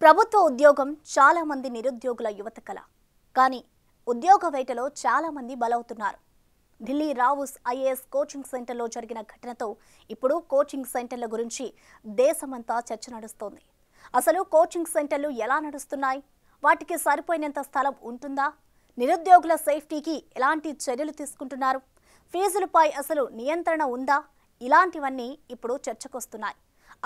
ప్రభుత్వ ఉద్యోగం చాలా మంది నిరుద్యోగుల యువత కల. కానీ ఉద్యోగ వేటలో చాలా మంది బలవుతున్నారు. ఢిల్లీ రావుస్ ఐఏఎస్ కోచింగ్ సెంటర్లో జరిగిన ఘటనతో ఇప్పుడు కోచింగ్ సెంటర్ల గురించి దేశమంతా చర్చ నడుస్తోంది. అసలు కోచింగ్ సెంటర్లు ఎలా నడుస్తున్నాయి? వాటికి సరిపోయినంత స్థలం ఉంటుందా? నిరుద్యోగుల సేఫ్టీకి ఎలాంటి చర్యలు తీసుకుంటున్నారు? ఫీజులపై అసలు నియంత్రణ ఉందా? ఇలాంటివన్నీ ఇప్పుడు చర్చకొస్తున్నాయి.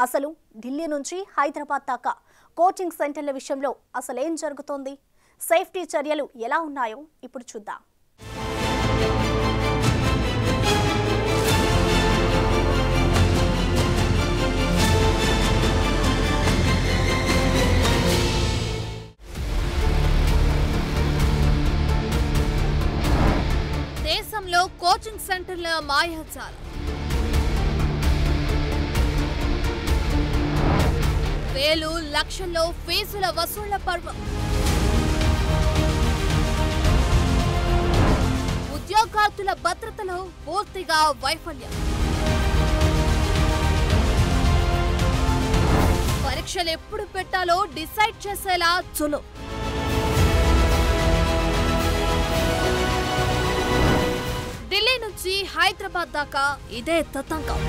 అసలు ఢిల్లీ నుంచి హైదరాబాద్ దాకా కోచింగ్ సెంటర్ల విషయంలో అసలేం జరుగుతోంది? సేఫ్టీ చర్యలు ఎలా ఉన్నాయో ఇప్పుడు చూద్దాం. దేశంలో కోచింగ్ సెంటర్ల మాయాజాలం. వేలు లక్షల్లో ఫీజుల వసూళ్ల పర్వం. ఉద్యోగార్థుల భద్రతలో పూర్తిగా వైఫల్యం. పరీక్షలు ఎప్పుడు పెట్టాలో డిసైడ్ చేసేలా చులు. ఢిల్లీ నుంచి హైదరాబాద్ దాకా ఇదే తతంగం.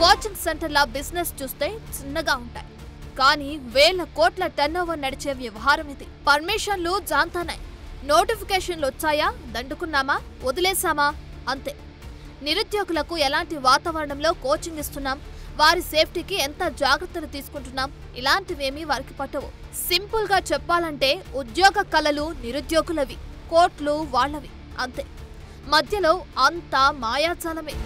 కోచింగ్ సెంటర్ల బిజినెస్ చూస్తే చిన్నగా ఉంటాయి, కానీ వేల కోట్ల టర్నోవర్ నడిచే వ్యవహారం ఇది. పర్మిషన్లు జాంతానాయి, నోటిఫికేషన్లు వచ్చాయా, దండుకున్నామా, వదిలేశామా, అంతే. నిరుద్యోగులకు ఎలాంటి వాతావరణంలో కోచింగ్ ఇస్తున్నాం, వారి సేఫ్టీకి ఎంత జాగ్రత్తలు తీసుకుంటున్నాం, ఇలాంటివేమీ వారికి పట్టవు. సింపుల్ గా చెప్పాలంటే ఉద్యోగ కళలు నిరుద్యోగులవి, కోట్లు వాళ్లవి, అంతే. మధ్యలో అంతా మాయాజాలమే.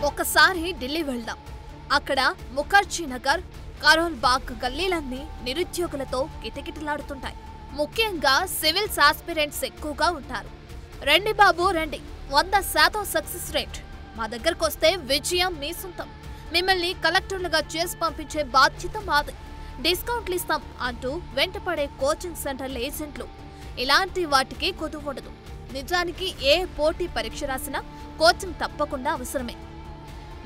ఒకసారి ఢిల్లీ వెళ్దాం. అక్కడ ముఖర్జీ నగర్, కరోల్ బాగ్ గల్లీలన్నీ నిరుద్యోగులతో కిటకిటలాడుతుంటాయి. ముఖ్యంగా సివిల్స్ ఆస్పిరెంట్స్ ఎక్కువగా ఉంటారు. రండి బాబు రండి, 100% సక్సెస్ రేట్. మా దగ్గరకొస్తే విజయం మీ సొంతం. మిమ్మల్ని కలెక్టర్లుగా చేసి పంపించే బాధ్యత మాది. డిస్కౌంట్లు ఇస్తాం అంటూ వెంటపడే కోచింగ్ సెంటర్ల ఏజెంట్లు. ఇలాంటి వాటికి కుదువుండదు. నిజానికి ఏ పోటీ పరీక్ష రాసినా కోచింగ్ తప్పకుండా అవసరమే.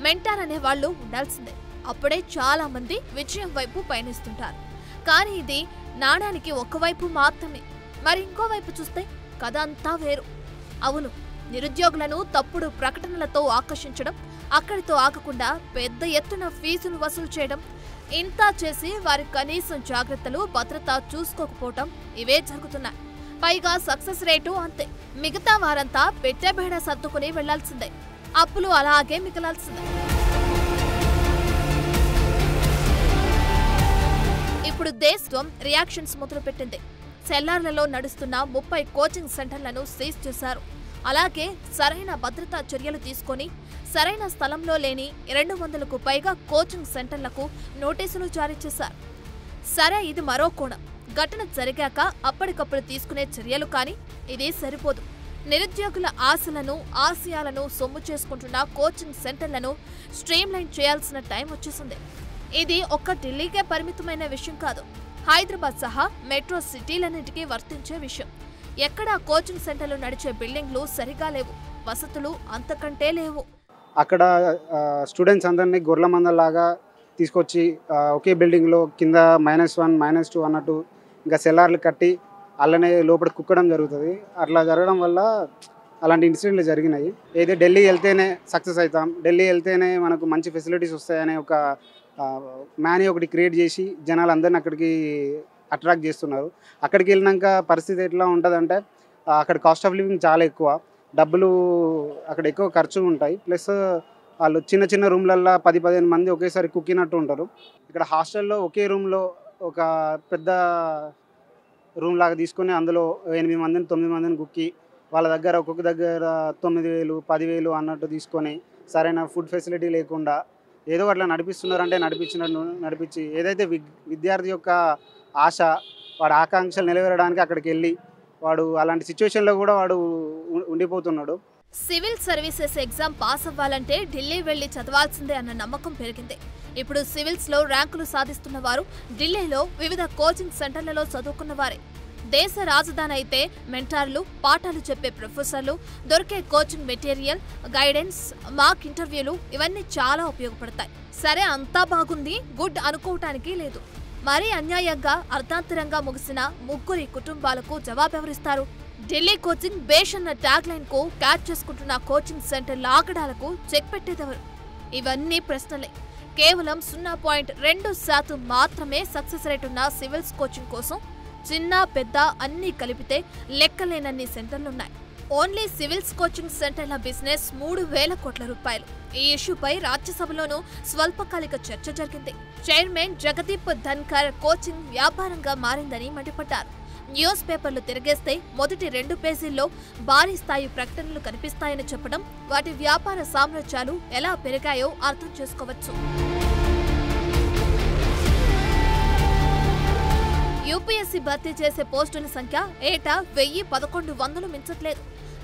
మెంటార్ అనే వాళ్ళు ఉండాల్సిందే. అప్పుడే చాలా మంది విజయం వైపు పయనిస్తుంటారు. కానీ ఇది నాణానికి ఒకవైపు మాత్రమే. మరి ఇంకోవైపు చూస్తే కథ అంతా వేరు. అవును, నిరుద్యోగులను తప్పుడు ప్రకటనలతో ఆకర్షించడం, అక్కడితో ఆగకుండా పెద్ద ఎత్తున ఫీజులు వసూలు చేయడం, ఇంతా చేసి వారి కనీసం జాగ్రత్తలు, భద్రత చూసుకోకపోవటం, ఇవే జరుగుతున్నాయి. పైగా సక్సెస్ రేటు అంతే. మిగతా వారంతా పెట్టెబేడ సర్దుకుని వెళ్లాల్సిందే. అప్పులు అలాగే మిగలాల్సిందే. ఇప్పుడు దేశం రియాక్షన్స్ మొదలుపెట్టింది. సెల్లార్లలో నడుస్తున్న 30 కోచింగ్ సెంటర్లను సీజ్ చేశారు. అలాగే సరైన భద్రతా చర్యలు తీసుకొని సరైన స్థలంలో లేని 200కు పైగా కోచింగ్ సెంటర్లకు నోటీసులు జారీ చేశారు. సరే, ఇది మరో కోణం. ఘటన జరిగాక అప్పటికప్పుడు తీసుకునే చర్యలు, కానీ ఇది సరిపోదు. నిరుద్యోగుల ఆశలను, ఆశయాలను సొమ్ము చేసుకుంటున్న కోచింగ్ సెంటర్లను స్ట్రీమ్లైన్ చేయాల్సిన టైం వచ్చేసింది. ఇది ఒక్క ఢిల్లీకే పరిమితమైన విషయం కాదు. హైదరాబాద్ సహా మెట్రో సిటీలన్నింటికీ వర్తించే విషయం. ఎక్కడా కోచింగ్ సెంటర్లు నడిచే బిల్డింగ్లు సరిగా లేవు, వసతులు అంతకంటే లేవు. అక్కడ స్టూడెంట్స్ అందరినీ గొర్రెల మందలాగా తీసుకొచ్చి ఒకే బిల్డింగ్లో కింద -1, -2 అన్నట్టు ఇంకా సెల్లార్లు కట్టి అలానే లోపల కుక్కడం జరుగుతుంది. అట్లా జరగడం వల్ల అలాంటి ఇన్సిడెంట్లు జరిగినాయి. ఏదో ఢిల్లీ వెళ్తేనే సక్సెస్ అవుతాం, ఢిల్లీ వెళ్తేనే మనకు మంచి ఫెసిలిటీస్ వస్తాయనే ఒక మ్యానీ ఒకటి క్రియేట్ చేసి జనాలందరినీ అక్కడికి అట్రాక్ట్ చేస్తున్నారు. అక్కడికి వెళ్ళినాక పరిస్థితి ఎట్లా ఉంటుందంటే అక్కడ కాస్ట్ ఆఫ్ లివింగ్ చాలా ఎక్కువ, డబ్బులు అక్కడ ఎక్కువ ఖర్చు ఉంటాయి. ప్లస్ వాళ్ళు చిన్న చిన్న రూమ్లల్లో 10-15 మంది ఒకేసారి కుక్కినట్టు ఉంటారు. ఇక్కడ హాస్టల్లో ఒకే రూమ్లో ఒక పెద్ద రూమ్ లాగా తీసుకొని అందులో 8 మందిని 9 మందిని కుక్కి వాళ్ళ దగ్గర ఒక్కొక్క దగ్గర 9,000 10,000 అన్నట్టు తీసుకొని సరైన ఫుడ్ ఫెసిలిటీ లేకుండా ఏదో అట్లా నడిపిస్తున్నారంటే నడిపించి ఏదైతే విద్యార్థి యొక్క ఆశ, వాడి ఆకాంక్షలు నెరవేరడానికి అక్కడికి వెళ్ళి వాడు అలాంటి సిచ్యువేషన్లో కూడా వాడు ఉండిపోతున్నాడు. సివిల్ సర్వీసెస్ ఎగ్జామ్ పాస్ అవ్వాలంటే ఢిల్లీ వెళ్లి చదవాల్సిందే అన్న నమ్మకం పెరిగింది. ఇప్పుడు సివిల్స్ లో ర్యాంకులు సాధిస్తున్న వారు ఢిల్లీలో వివిధ కోచింగ్ సెంటర్లలో చదువుకున్నవారే. దేశ రాజధాని అయితే మెంటార్లు, పాఠాలు చెప్పే ప్రొఫెసర్లు, దొరికే కోచింగ్ మెటీరియల్, గైడెన్స్, మాక్ ఇంటర్వ్యూలు ఇవన్నీ చాలా ఉపయోగపడతాయి. సరే, అంతా బాగుంది, గుడ్ అనుకోవటానికి లేదు. మరీ అన్యాయంగా అర్ధాంతరంగా ముగిసిన 3 కుటుంబాలకు జవాబెవరిస్తారు? ఢిల్లీ కోచింగ్ బేష్ అన్న ట్యాగ్ లైన్ కు క్యాచ్ చేసుకుంటున్న కోచింగ్ సెంటర్ల ఆగడాలకు చెక్ పెట్టేదెవరు? ఇవన్నీ ప్రశ్నలే. కేవలం 0.2% మాత్రమే సక్సెస్ రేట్ ఉన్న సివిల్స్ కోచింగ్ కోసం చిన్న పెద్ద అన్నీ కలిపితే లెక్కలేనన్ని సెంటర్లున్నాయి. ఓన్లీ సివిల్స్ కోచింగ్ సెంటర్ల బిజినెస్ 3,000 కోట్ల రూపాయలు. ఈ ఇష్యూపై రాజ్యసభలోనూ స్వల్పకాలిక చర్చ జరిగింది. చైర్మన్ జగదీప్ ధన్కర్ కోచింగ్ వ్యాపారంగా మారిందని మండిపడ్డారు. న్యూస్ పేపర్లు తిరిగేస్తే మొదటి 2 పేజీల్లో భారీ స్థాయి ప్రకటనలు కనిపిస్తాయని చెప్పడం వాటి వ్యాపార సామ్రాజ్యాలు ఎలా పెరిగాయో అర్థం చేసుకోవచ్చు. యూపీఎస్సీ భర్తీ చేసే పోస్టుల సంఖ్య ఏటా 1000-1100 మించట్లేదు.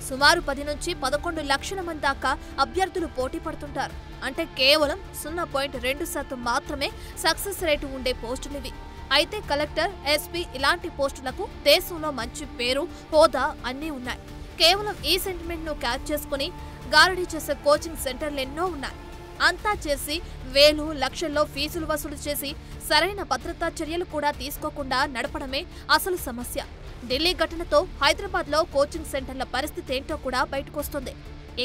సుమారు 10 నుంచి 11 లక్షల మంది దాకా అభ్యర్థులు పోటీ పడుతుంటారు. అంటే కేవలం 0.2% మాత్రమే సక్సెస్ రేటు ఉండే పోస్టులివి. అయితే కలెక్టర్, ఎస్పీ ఇలాంటి పోస్టులకు దేశంలో మంచి పేరు, హోదా అన్నీ ఉన్నాయి. కేవలం ఈ సెంటిమెంట్ ను క్యాచ్ చేసుకుని గారడీ చేసే కోచింగ్ సెంటర్లు ఎన్నో ఉన్నాయి. అంతా చేసి వేలు లక్షల్లో ఫీజులు వసూలు చేసి సరైన భద్రతా చర్యలు కూడా తీసుకోకుండా నడపడమే అసలు సమస్య. ఢిల్లీ ఘటనతో హైదరాబాద్లో కోచింగ్ సెంటర్ల పరిస్థితి ఏంటో కూడా బయటకొస్తుంది.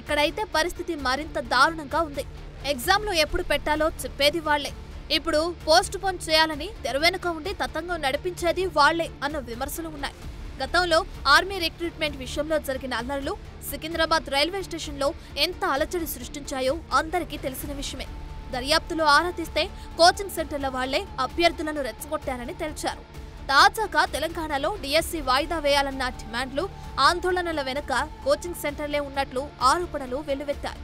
ఇక్కడైతే పరిస్థితి మరింత దారుణంగా ఉంది. ఎగ్జామ్లు ఎప్పుడు పెట్టాలో చెప్పేది వాళ్లే. ఇప్పుడు పోస్ట్ పోన్ చేయాలని తెరవెనుక ఉండి తతంగం నడిపించేది వాళ్లే అన్న విమర్శలు ఉన్నాయి. గతంలో ఆర్మీ రిక్రూట్మెంట్ విషయంలో జరిగిన అల్లర్లు సికింద్రాబాద్ రైల్వే స్టేషన్లో ఎంత అలజడి సృష్టించాయో అందరికీ తెలిసిన విషయమే. దర్యాప్తులో ఆరా తీస్తే కోచింగ్ సెంటర్ల వాళ్లే అభ్యర్థులను రెచ్చగొట్టారని తేల్చారు. తాజాగా తెలంగాణలో డిఎస్సీ వాయిదా వేయాలన్న డిమాండ్లు, ఆందోళనల వెనుక కోచింగ్ సెంటర్లే ఉన్నట్లు ఆరోపణలు వెల్లువెత్తాయి.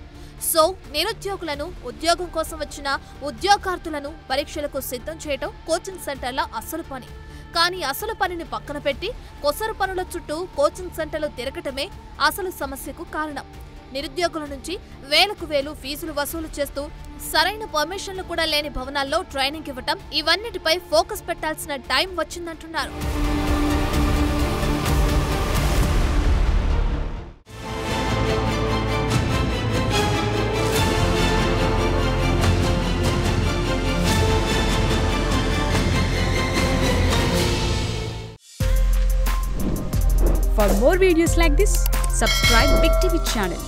సో నిరుద్యోగులను, ఉద్యోగం కోసం వచ్చిన ఉద్యోగార్థులను పరీక్షలకు సిద్ధం చేయడం కోచింగ్ సెంటర్ల అసలు పని. కానీ అసలు పనిని పక్కన పెట్టి కొసరు పనుల చుట్టూ కోచింగ్ సెంటర్లు తిరగటమే అసలు సమస్యకు కారణం. నిరుద్యోగుల నుంచి వేలకు వేలు ఫీజులు వసూలు చేస్తూ సరైన పర్మిషన్లు కూడా లేని భవనాల్లో ట్రైనింగ్ ఇవ్వటం, ఇవన్నిటిపై ఫోకస్ పెట్టాల్సిన time వచ్చిందంటున్నారు. For more videos like this, subscribe Big TV channel.